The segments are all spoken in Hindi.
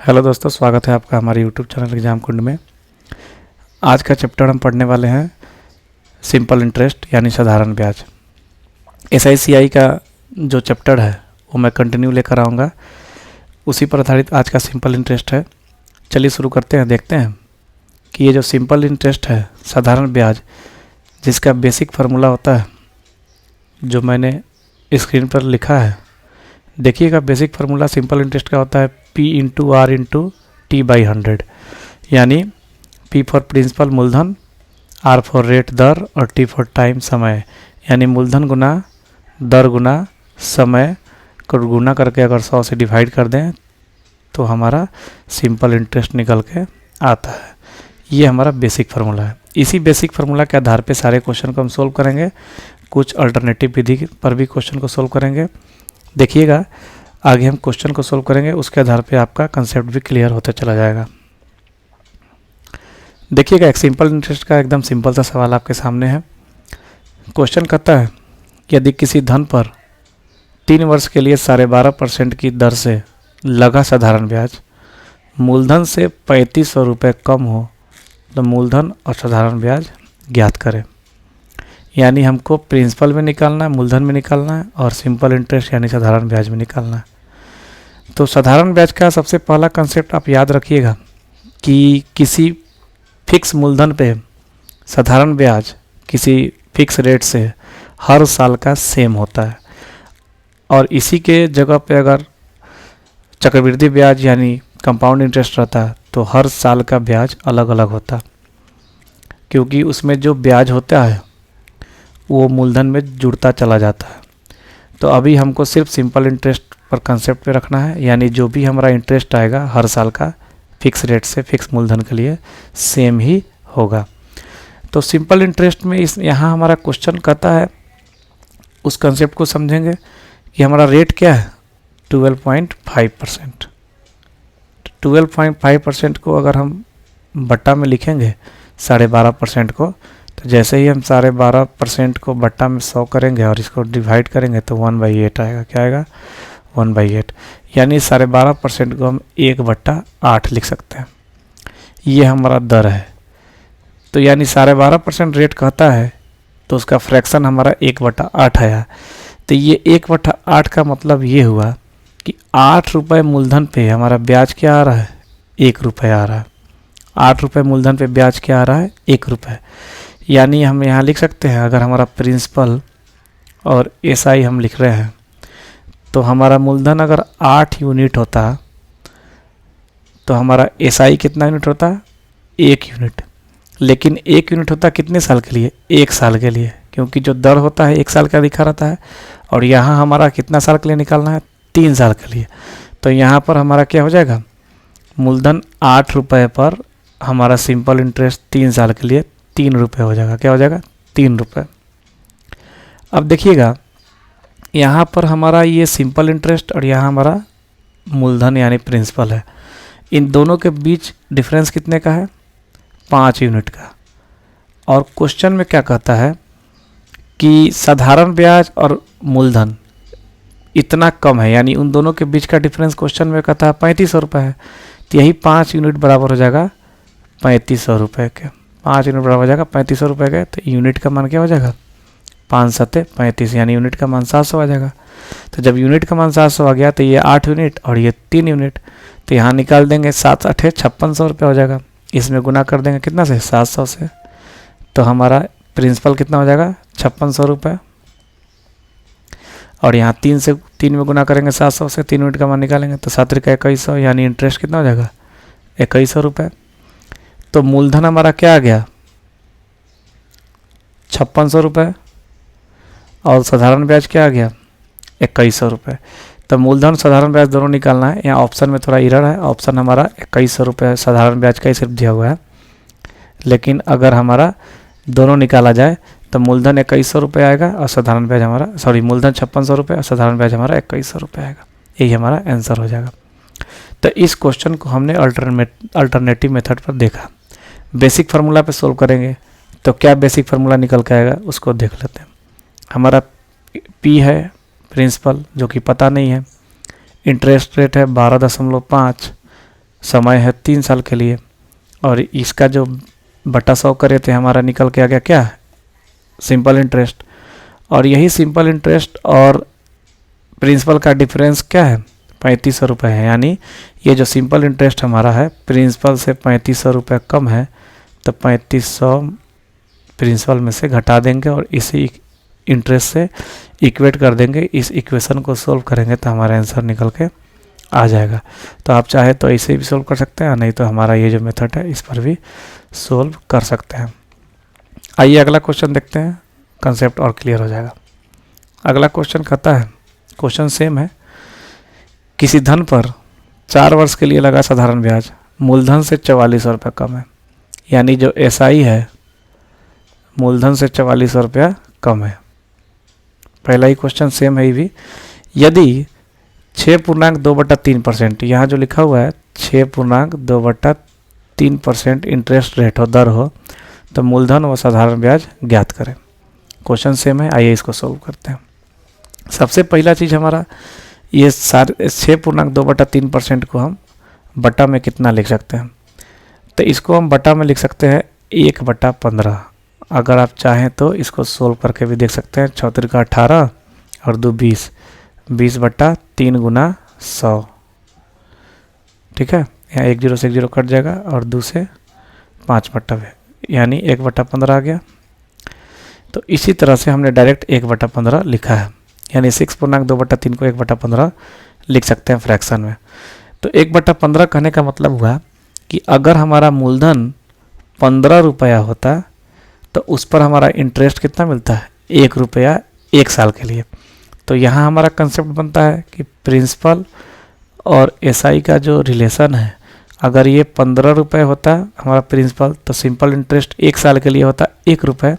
हेलो दोस्तों, स्वागत है आपका हमारे यूट्यूब चैनल एग्जाम कुंड में। आज का चैप्टर हम पढ़ने वाले हैं सिंपल इंटरेस्ट यानी साधारण ब्याज। SICI का जो चैप्टर है वो मैं कंटिन्यू लेकर आऊँगा, उसी पर आधारित आज का सिंपल इंटरेस्ट है। चलिए शुरू करते हैं। देखते हैं कि ये जो सिंपल इंटरेस्ट है, साधारण ब्याज, जिसका बेसिक फार्मूला होता है जो मैंने स्क्रीन पर लिखा है। देखिएगा, बेसिक फार्मूला सिंपल इंटरेस्ट का होता है P into R into T by 100, यानी P फॉर प्रिंसिपल मूलधन, R फॉर रेट दर और T फॉर टाइम समय, यानी मूलधन गुना दर गुना समय को गुना करके अगर 100 से डिवाइड कर दें तो हमारा सिंपल इंटरेस्ट निकल के आता है। ये हमारा बेसिक फार्मूला है। इसी बेसिक फार्मूला के आधार पे सारे क्वेश्चन को हम सोल्व करेंगे। कुछ अल्टरनेटिव विधि पर भी क्वेश्चन को सोल्व करेंगे। देखिएगा, आगे हम क्वेश्चन को सोल्व करेंगे, उसके आधार पे आपका कंसेप्ट भी क्लियर होता चला जाएगा। देखिएगा, एक सिंपल इंटरेस्ट का एकदम सिंपल सा सवाल आपके सामने है। क्वेश्चन कहता है कि यदि किसी धन पर 3 वर्ष के लिए 12.5% की दर से लगा साधारण ब्याज मूलधन से 3500 रुपये कम हो तो मूलधन और साधारण ब्याज ज्ञात करें। यानी हमको प्रिंसिपल में निकालना है, मूलधन में निकालना है, और सिंपल इंटरेस्ट यानी साधारण ब्याज में निकालना है। तो साधारण ब्याज का सबसे पहला कंसेप्ट आप याद रखिएगा कि किसी फिक्स मूलधन पे साधारण ब्याज किसी फिक्स रेट से हर साल का सेम होता है, और इसी के जगह पे अगर चक्रवृद्धि ब्याज यानी कंपाउंड इंटरेस्ट रहता है तो हर साल का ब्याज अलग अलग होता है, क्योंकि उसमें जो ब्याज होता है वो मूलधन में जुड़ता चला जाता है। तो अभी हमको सिर्फ सिंपल इंटरेस्ट पर कंसेप्ट पे रखना है, यानी जो भी हमारा इंटरेस्ट आएगा हर साल का फिक्स रेट से फिक्स मूलधन के लिए सेम ही होगा। तो सिंपल इंटरेस्ट में यहाँ हमारा क्वेश्चन कहता है, उस कंसेप्ट को समझेंगे कि हमारा रेट क्या है, 12.5%। 12.5% को अगर हम बट्टा में लिखेंगे 12.5% को, तो जैसे ही हम 12.5% को बट्टा में 100 करेंगे और इसको डिवाइड करेंगे तो 1/8 आएगा। क्या आएगा? 1/8। यानी 12.5% को हम 1/8 लिख सकते हैं। ये हमारा दर है। तो यानी 12.5% रेट कहता है तो उसका फ्रैक्शन हमारा 1/8 आया। तो ये 1/8 का मतलब ये हुआ कि 8 रुपये मूलधन पे हमारा ब्याज क्या आ रहा है? 1 रुपये आ रहा है। 8 रुपये मूलधन पे ब्याज क्या आ रहा है? 1 रुपये। यानी हम यहाँ लिख सकते हैं, अगर हमारा प्रिंसिपल और SI हम लिख रहे हैं तो हमारा मूलधन अगर 8 यूनिट होता तो हमारा SI कितना यूनिट होता? 1 यूनिट। लेकिन 1 यूनिट होता कितने साल के लिए? 1 साल के लिए, क्योंकि जो दर होता है 1 साल का लिखा रहता है, और यहाँ हमारा कितना साल के लिए निकालना है? 3 साल के लिए। तो यहाँ पर हमारा क्या हो जाएगा? मूलधन 8 रुपये पर हमारा सिंपल इंटरेस्ट 3 साल के लिए 3 रुपये हो जाएगा। क्या हो जाएगा? 3 रुपये। अब देखिएगा, यहाँ पर हमारा ये सिंपल इंटरेस्ट और यहाँ हमारा मूलधन यानी प्रिंसिपल है। इन दोनों के बीच डिफरेंस कितने का है? 5 यूनिट का। और क्वेश्चन में क्या कहता है कि साधारण ब्याज और मूलधन इतना कम है, यानी उन दोनों के बीच का डिफरेंस क्वेश्चन में कहता है 3500 रुपये है। तो यही 5 यूनिट बराबर हो जाएगा 3500 रुपये के। 5 यूनिट बराबर हो जाएगा 3500 रुपये के। तो यूनिट का मान क्या हो जाएगा? 5 सत्ते 35, यानी यूनिट का मान 700 आ जाएगा। तो जब यूनिट का मान 700 आ गया तो ये 8 यूनिट और ये 3 यूनिट, तो यहाँ निकाल देंगे 7 8 5600 रुपये हो जाएगा। इसमें गुना कर देंगे कितना से? 700 से। तो हमारा प्रिंसिपल कितना हो जाएगा? 5600 रुपये। और यहाँ 3 से 3 में गुना करेंगे 700 से, 3 यूनिट का मान निकालेंगे तो 7 का 2100, यानी इंटरेस्ट कितना हो जाएगा? 2100 रुपये। तो मूलधन हमारा क्या आ गया? 5600 रुपये, और साधारण ब्याज क्या आ गया? 2100 रुपये। तो मूलधन साधारण ब्याज दोनों निकालना है। यहाँ ऑप्शन में थोड़ा एरर है, ऑप्शन हमारा 2100 रुपये साधारण ब्याज का ही सिर्फ दिया हुआ है, लेकिन अगर हमारा दोनों निकाला जाए तो मूलधन 2100 रुपये आएगा और साधारण ब्याज हमारा मूलधन 5600 रुपये और साधारण ब्याज हमारा 2100 रुपये आएगा। यही हमारा आंसर हो जाएगा। तो इस क्वेश्चन को हमने अल्टरनेटिव मेथड पर देखा। बेसिक फार्मूला पे सोल्व करेंगे तो क्या बेसिक फार्मूला निकल के आएगा उसको देख लेते हैं। हमारा P है प्रिंसिपल, जो कि पता नहीं है। इंटरेस्ट रेट है 12.5, समय है 3 साल के लिए, और इसका जो बटा 100 करे थे हमारा निकल के आ गया क्या, सिंपल इंटरेस्ट। और यही सिंपल इंटरेस्ट और प्रिंसिपल का डिफरेंस क्या है, 3500 रुपये है। यानी ये जो सिंपल इंटरेस्ट हमारा है प्रिंसिपल से 3500 रुपये कम है, तो 3500 प्रिंसिपल में से घटा देंगे और इसी इंटरेस्ट से इक्वेट कर देंगे। इस इक्वेशन को सोल्व करेंगे तो हमारा आंसर निकल के आ जाएगा। तो आप चाहे तो इसे भी सोल्व कर सकते हैं, नहीं तो हमारा ये जो मेथड है इस पर भी सोल्व कर सकते हैं। आइए अगला क्वेश्चन देखते हैं, कंसेप्ट और क्लियर हो जाएगा। अगला क्वेश्चन कहता है, क्वेश्चन सेम है, किसी धन पर 4 वर्ष के लिए लगा साधारण ब्याज मूलधन से 4400 रुपये कम है। यानी जो एसआई है मूलधन से 4400 रुपया कम है। पहला ही क्वेश्चन सेम है ये भी। यदि 6.2/3%, यहाँ जो लिखा हुआ है 6.2/3% इंटरेस्ट रेट हो, दर हो, तो मूलधन व साधारण ब्याज ज्ञात करें। क्वेश्चन सेम है, आइए इसको सोल्व करते हैं। सबसे पहला चीज़ हमारा ये 6.2/3% को हम बटा में कितना लिख सकते हैं, तो इसको हम बटा में लिख सकते हैं 1/15। अगर आप चाहें तो इसको सोल्व करके भी देख सकते हैं। 6 का 18 और 2 20, 20/3 गुना 100। ठीक है, यहाँ 1 0 से 1 0 कट जाएगा और 2 से 5/2, यानी 1/15 आ गया। तो इसी तरह से हमने डायरेक्ट 1/15 लिखा है, यानी 6.2/3 को 1/15 लिख सकते हैं फ्रैक्शन में। तो 1/15 कहने का मतलब हुआ कि अगर हमारा मूलधन 15 रुपया होता तो उस पर हमारा इंटरेस्ट कितना मिलता है, 1 रुपया 1 साल के लिए। तो यहाँ हमारा कंसेप्ट बनता है कि प्रिंसिपल और एसआई का जो रिलेशन है, अगर ये 15 रुपये होता हमारा प्रिंसिपल, तो सिंपल इंटरेस्ट 1 साल के लिए होता 1 रुपये,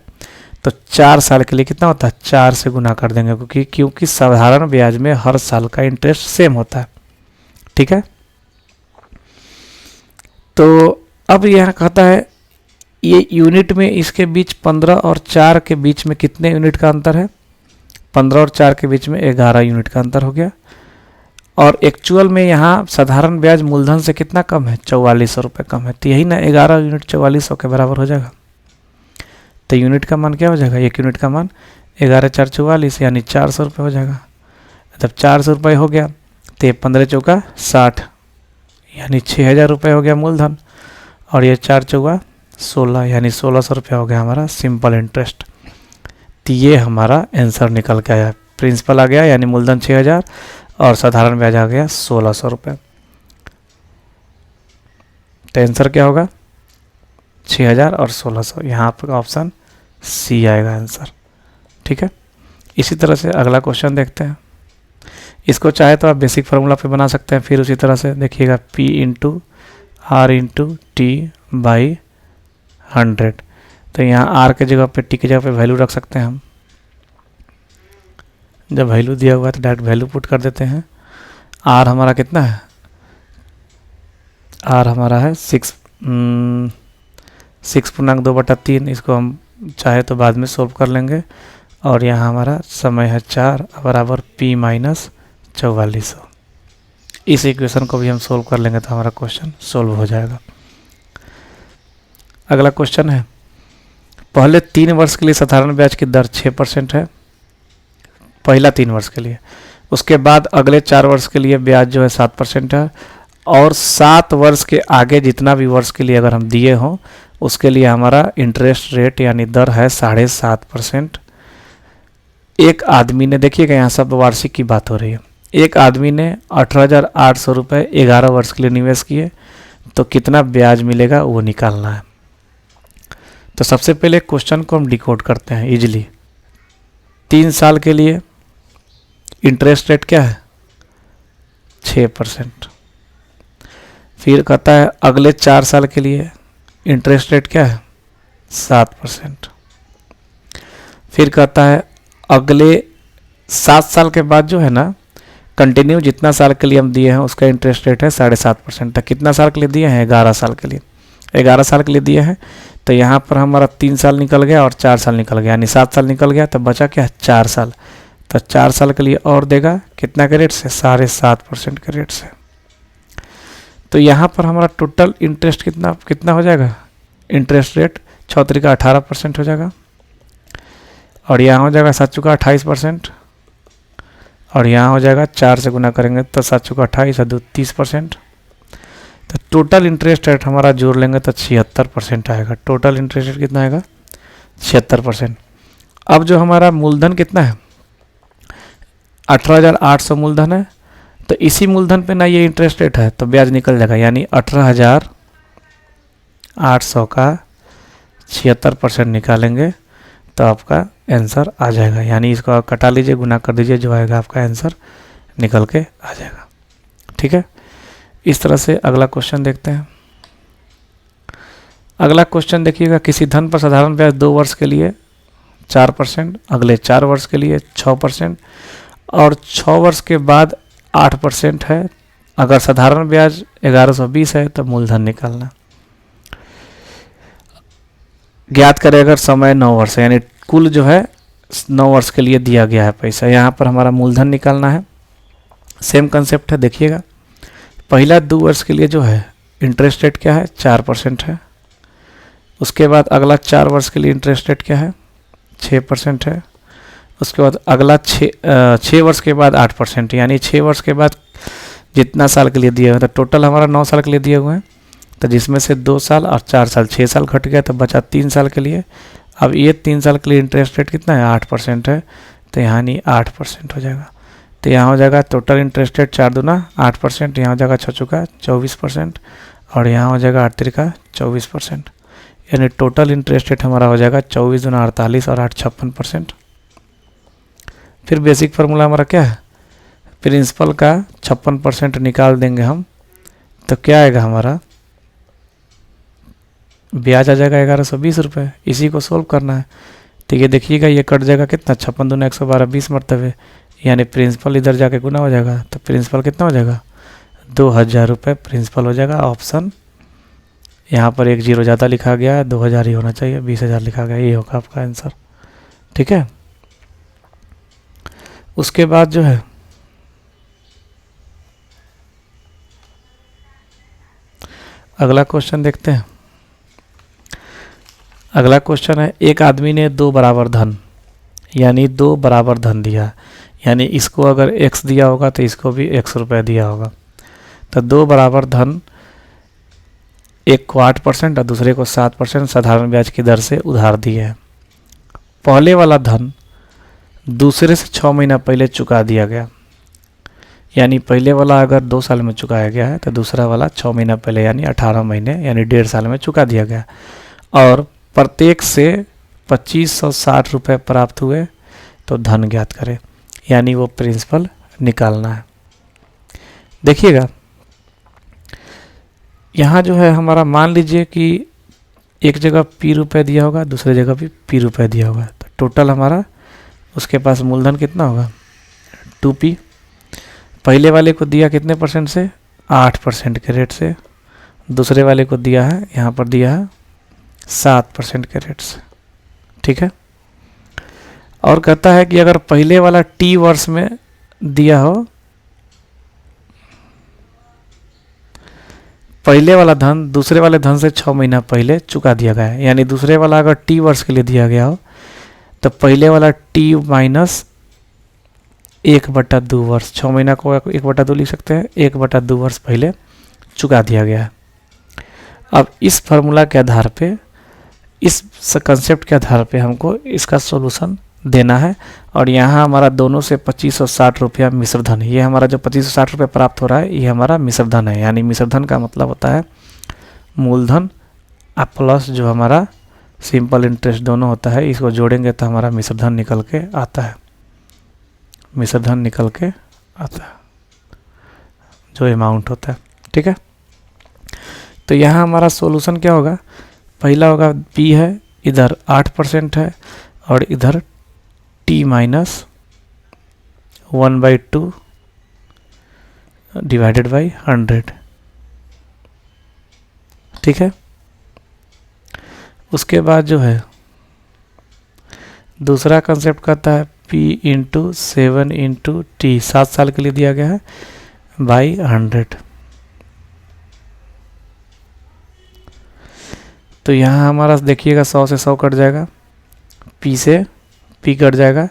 तो 4 साल के लिए कितना होता है, 4 से गुना कर देंगे, क्योंकि साधारण ब्याज में हर साल का इंटरेस्ट सेम होता है। ठीक है, तो अब यह कहता है ये यूनिट में इसके बीच 15 और 4 के बीच में कितने यूनिट का अंतर है, 15 और 4 के बीच में 11 यूनिट का अंतर हो गया। और एक्चुअल में यहाँ साधारण ब्याज मूलधन से कितना कम है, 4400 रुपये कम है, तो यही ना 11 यूनिट 4400 के बराबर हो जाएगा। तो यूनिट का मान क्या हो जाएगा, एक यूनिट का मान 11 4 44, यानी 400 रुपये हो जाएगा। जब 400 रुपये हो गया तो 15 चौका 60, यानी 6000 रुपये हो गया मूलधन, और ये 4 चौका 16, यानी 1600 रुपया हो गया हमारा सिंपल इंटरेस्ट। तो ये हमारा आंसर निकल के आया, प्रिंसिपल आ गया यानी मूलधन 6000 और साधारण ब्याज आ गया 1600 रुपये। तो आंसर क्या होगा, 6000 और 1600, यहाँ पर ऑप्शन सी आएगा आंसर। ठीक है, इसी तरह से अगला क्वेश्चन देखते हैं। इसको चाहे तो आप बेसिक फार्मूला पे बना सकते हैं। फिर उसी तरह से देखिएगा, P × R × T / 100, तो यहाँ R के जगह पे T की जगह पे वैल्यू रख सकते हैं हम। जब वैल्यू दिया हुआ है तो डायरेक्ट वैल्यू पुट कर देते हैं। R हमारा कितना है, R हमारा है 6.2/3, इसको हम चाहे तो बाद में सोल्व कर लेंगे। और यहाँ हमारा समय है 4 बराबर P - 4400। इस इक्वेशन को भी हम सोल्व कर लेंगे तो हमारा क्वेश्चन सोल्व हो जाएगा। अगला क्वेश्चन है, पहले 3 वर्ष के लिए साधारण ब्याज की दर 6% है, पहला 3 वर्ष के लिए। उसके बाद अगले 4 वर्ष के लिए ब्याज जो है 7% है, और 7 वर्ष के आगे जितना भी वर्ष के लिए अगर हम दिए हों उसके लिए हमारा इंटरेस्ट रेट यानी दर है 7.5%। एक आदमी ने, देखिएगा यहाँ सब वार्षिक की बात हो रही है, एक आदमी ने 18,800 रुपये 11 वर्ष के लिए निवेश किए, तो कितना ब्याज मिलेगा वो निकालना है। तो सबसे पहले क्वेश्चन को हम डिकोड करते हैं इजीली। 3 साल के लिए इंटरेस्ट रेट क्या है, 6%। फिर कहता है अगले 4 साल के लिए इंटरेस्ट रेट क्या है, 7%। फिर कहता है अगले 7 साल के बाद जो है ना, कंटिन्यू जितना साल के लिए हम दिए हैं उसका इंटरेस्ट रेट है 7.5%। तक कितना साल के लिए दिए हैं, 11 साल के लिए, 11 साल के लिए दिए हैं। तो यहाँ पर हमारा 3 साल निकल गया और 4 साल निकल गया, यानी 7 साल निकल गया, तो बचा क्या, 4 साल। तो 4 साल के लिए और देगा कितना के रेट से, 7.5% के रेट से। तो यहाँ पर हमारा टोटल इंटरेस्ट कितना हो जाएगा, इंटरेस्ट रेट 6 का 18% हो जाएगा, और यहाँ हो जाएगा 7 का 28%, और यहाँ हो जाएगा 4 से गुना करेंगे तो 7 का 28 और 30%। तो टोटल इंटरेस्ट रेट हमारा जोड़ लेंगे तो 76% आएगा। टोटल इंटरेस्ट रेट कितना आएगा, 76%। अब जो हमारा मूलधन कितना है, 18,800 मूलधन है, तो इसी मूलधन पे ना ये इंटरेस्ट रेट है तो ब्याज निकल जाएगा, यानी 18,800 का 76% निकालेंगे तो आपका आंसर आ जाएगा। यानी इसको आप कटा लीजिए, गुना कर दीजिए, जो आएगा आपका आंसर निकल के आ जाएगा। ठीक है, इस तरह से अगला क्वेश्चन देखते हैं। अगला क्वेश्चन देखिएगा, किसी धन पर साधारण ब्याज 2 वर्ष के लिए 4%, अगले 4 वर्ष के लिए 6% और 6 वर्ष के बाद 8% है। अगर साधारण ब्याज 1120 है तो मूलधन निकालना। ज्ञात करें अगर समय 9 वर्ष है, यानी कुल जो है 9 वर्ष के लिए दिया गया है पैसा। यहाँ पर हमारा मूलधन निकालना है। सेम कंसेप्ट है, देखिएगा पहला 2 वर्ष के लिए जो है इंटरेस्ट रेट क्या है, 4% है। उसके बाद अगला 4 वर्ष के लिए इंटरेस्ट रेट क्या है, 6% है। उसके बाद अगला 6 वर्ष के बाद 8%, यानी 6 वर्ष के बाद जितना साल के लिए दिए हुए, तो टोटल हमारा 9 साल के लिए दिए हुए हैं, तो जिसमें से 2 साल और 4 साल 6 साल घट गया तो बचा 3 साल के लिए। अब ये 3 साल के लिए इंटरेस्ट रेट कितना है, 8% है, तो यहाँ नहीं 8% हो जाएगा। तो यहाँ हो जाएगा टोटल इंटरेस्ट रेट 4 दूना 8%, यहाँ हो जाएगा 6 चौका 24%, और यहाँ हो जाएगा 8 तिरका 24%, यानी टोटल इंटरेस्ट रेट हमारा हो जाएगा 24 दूना 48 और 8 56%। फिर बेसिक फार्मूला हमारा क्या है, प्रिंसिपल का 56% निकाल देंगे हम, तो क्या आएगा हमारा, ब्याज आ जाएगा 1120 रुपये। इसी को सोल्व करना है। तो ये देखिएगा ये कट जाएगा कितना, 56 दूना 112 20 मरतबे, यानी प्रिंसिपल इधर जाके गुना हो जाएगा, तो प्रिंसिपल कितना हो जाएगा, 2000 रुपये प्रिंसिपल हो जाएगा। ऑप्शन यहाँ पर 1 0 ज़्यादा लिखा गया है, 2000 ही होना चाहिए, 20,000 लिखा गया, ये होगा आपका आंसर। ठीक है, उसके बाद जो है अगला क्वेश्चन देखते हैं। अगला क्वेश्चन है, एक आदमी ने 2 बराबर धन, यानी 2 बराबर धन दिया, यानी इसको अगर x दिया होगा तो इसको भी x रुपये दिया होगा। तो 2 बराबर धन, एक को 8% और दूसरे को 7% साधारण ब्याज की दर से उधार दिए हैं। पहले वाला धन दूसरे से 6 महीना पहले चुका दिया गया, यानी पहले वाला अगर 2 साल में चुकाया गया है तो दूसरा वाला 6 महीना पहले यानी 18 महीने यानी 1.5 साल में चुका दिया गया, और प्रत्येक से 2560 रुपये प्राप्त हुए, तो धन ज्ञात करें, यानी वो प्रिंसिपल निकालना है। देखिएगा यहाँ जो है हमारा, मान लीजिए कि एक जगह P रुपये दिया होगा, दूसरे जगह भी P रुपये दिया होगा, तो टोटल हमारा उसके पास मूलधन कितना होगा, 2P। पहले वाले को दिया कितने परसेंट से, 8% के रेट से, दूसरे वाले को दिया है, यहाँ पर दिया है 7% के रेट से। ठीक है, और कहता है कि अगर पहले वाला T वर्ष में दिया हो, पहले वाला धन दूसरे वाले धन से 6 महीना पहले चुका दिया गया है, यानी दूसरे वाला अगर T वर्ष के लिए दिया गया हो तो पहले वाला T माइनस 1/2 वर्ष, 6 महीना को 1/2 लिख सकते हैं, 1/2 वर्ष पहले चुका दिया गया है। अब इस फार्मूला के आधार पे, इस कंसेप्ट के आधार पे हमको इसका सॉल्यूशन देना है, और यहाँ हमारा दोनों से 2560 रुपया मिश्र धन, ये हमारा जो 2560 रुपये प्राप्त हो रहा है ये हमारा मिश्र धन है। यानी मिश्र धन का मतलब होता है मूलधन प्लस जो हमारा सिंपल इंटरेस्ट दोनों होता है, इसको जोड़ेंगे तो हमारा मिश्र धन निकल के आता है, मिश्र धन निकल के आता है जो अमाउंट होता है। ठीक है, तो यहाँ हमारा सॉल्यूशन क्या होगा, पहला होगा P है, इधर 8% है, और इधर T माइनस 1/2 डिवाइडेड बाई 100। ठीक है, उसके बाद जो है दूसरा कंसेप्ट कहता है P इंटू 7 इंटू T, 7 साल के लिए दिया गया है, बाई 100। तो यहाँ हमारा देखिएगा 100 से 100 कट जाएगा, P से P कट जाएगा,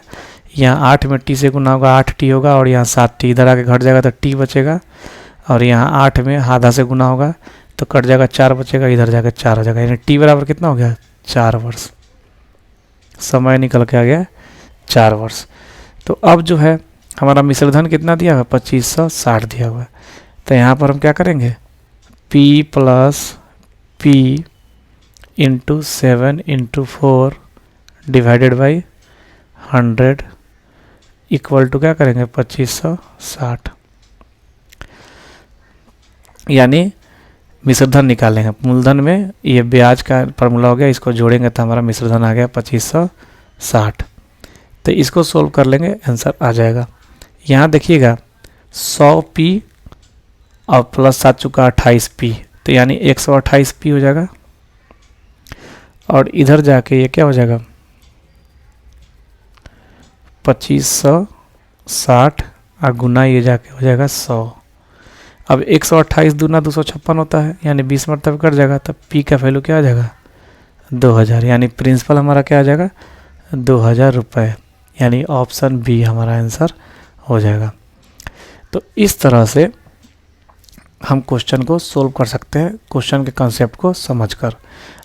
यहाँ 8 में T से गुना होगा 8T होगा, और यहाँ 7T इधर आके घट जाएगा तो T बचेगा, और यहाँ 8 में आधा से गुना होगा तो कट जाएगा 4 बचेगा, इधर जाकर 4 हो जाएगा, यानी T बराबर कितना हो गया 4 वर्ष। समय निकल के आ गया 4 वर्ष। तो अब जो है हमारा मिश्र धन कितना दिया हुआ 2560 दिया हुआ है, तो यहाँ पर हम क्या करेंगे P plus P into 7 into 4 divided by 100 equal to क्या करेंगे 2560, यानी मिश्र धन निकालेंगे। मूलधन में ये ब्याज का फार्मूला हो गया, इसको जोड़ेंगे तो हमारा मिश्र धन आ गया 2560। तो इसको सोल्व कर लेंगे, आंसर आ जाएगा। यहाँ देखिएगा 100P और प्लस 7 चुका 28P, तो यानी 128P हो जाएगा, और इधर जाके ये क्या हो जाएगा 2560 और गुना ये जाके हो जाएगा 100। अब 128 दूना 256 होता है, यानी 20 मरतब कट जाएगा, तब P का वैल्यू क्या आ जाएगा 2000, यानी प्रिंसिपल हमारा क्या आ जाएगा 2000 रुपये, यानी ऑप्शन बी हमारा आंसर हो जाएगा। तो इस तरह से हम क्वेश्चन को सोल्व कर सकते हैं, क्वेश्चन के कंसेप्ट को समझकर।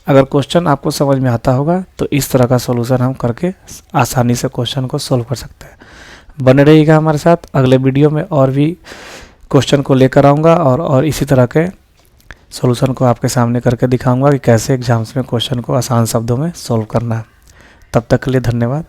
अगर क्वेश्चन आपको समझ में आता होगा तो इस तरह का सॉल्यूशन हम करके आसानी से क्वेश्चन को सोल्व कर सकते हैं। बने रहिएगा हमारे साथ, अगले वीडियो में और भी क्वेश्चन को लेकर आऊँगा और इसी तरह के सॉल्यूशन को आपके सामने करके दिखाऊंगा कि कैसे एग्जाम्स में क्वेश्चन को आसान शब्दों में सोल्व करना है। तब तक के लिए धन्यवाद।